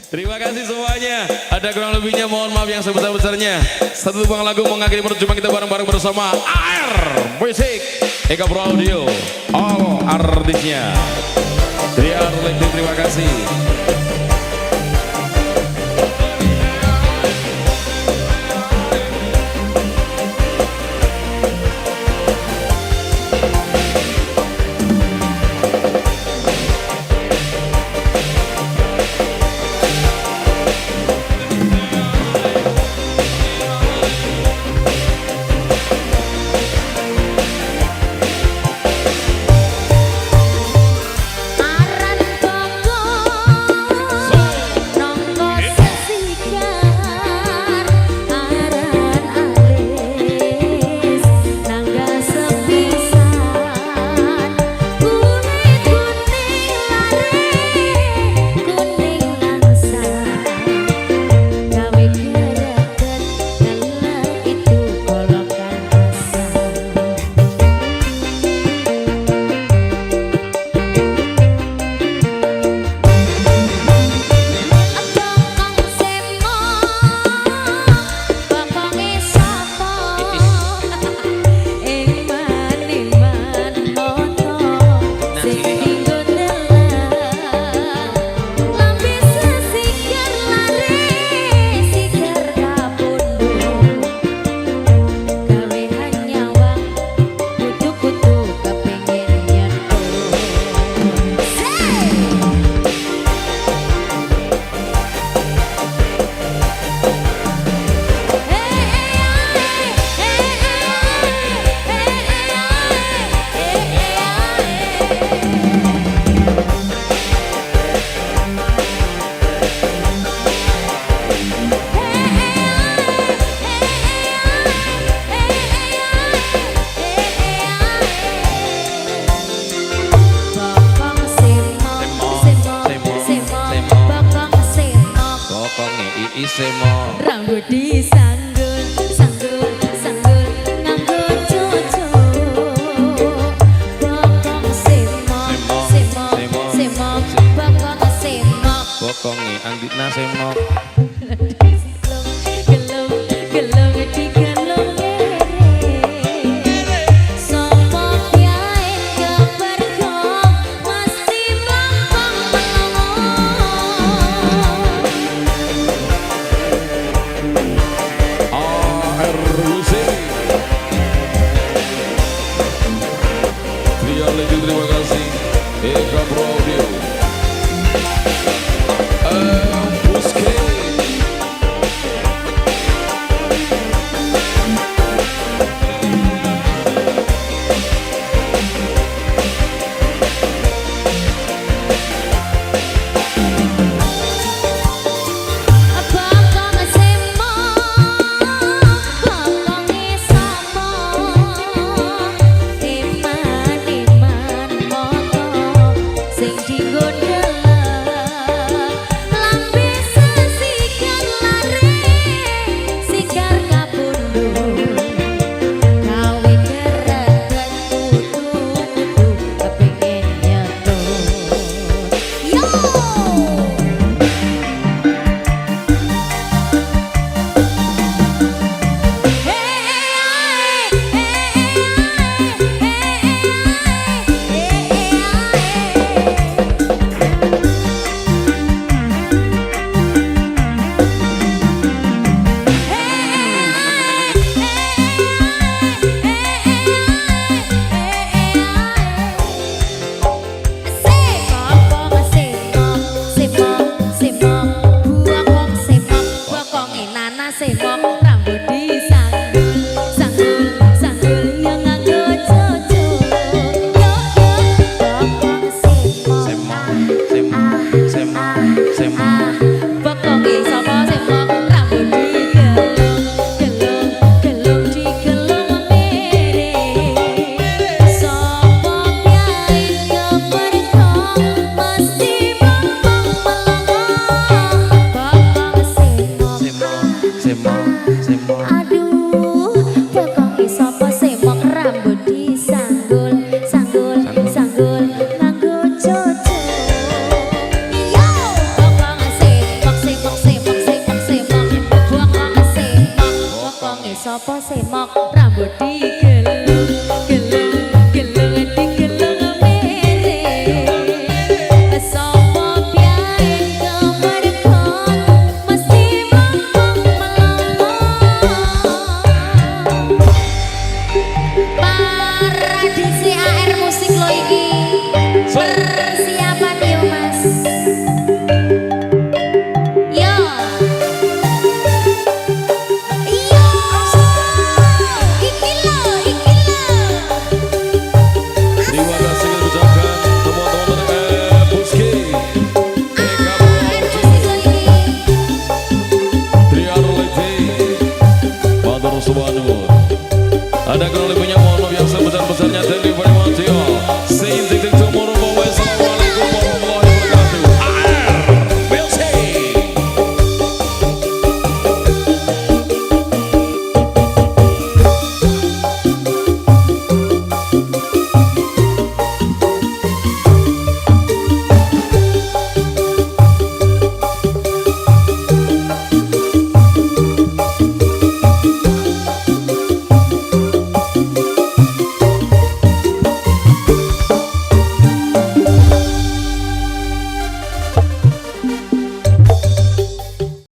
Terima kasih semuanya. Ada kurang lebihnya mohon maaf yang sebesar-besarnya. Satu buang lagu mengakhiri perjumpaan kita bareng-bareng bersama AR Musik Eka Pro Audio. All artisnya. Terima kasih. Rambut disanggul, sanggul, sanggul, nganggo cucu. Bokong semok, semok, semok, bokong semok. Bokongi Andina semok. Gelung, gelung, digelung kere. Sopo piye kepergok, mesti mlampang melongo. Terima kasih Eka Pro Audio. Semok rambut disanggul, sanggul, sanggul yang nganggo cucu. Yo yo, bokong semok, Semok, semok, semok. bokonge sapa semok rambut digelung, gelung, gelung digelung mere. Sopo piye kepergok, mesti mlampang melongo. Bokong semok. Semok. sapa semok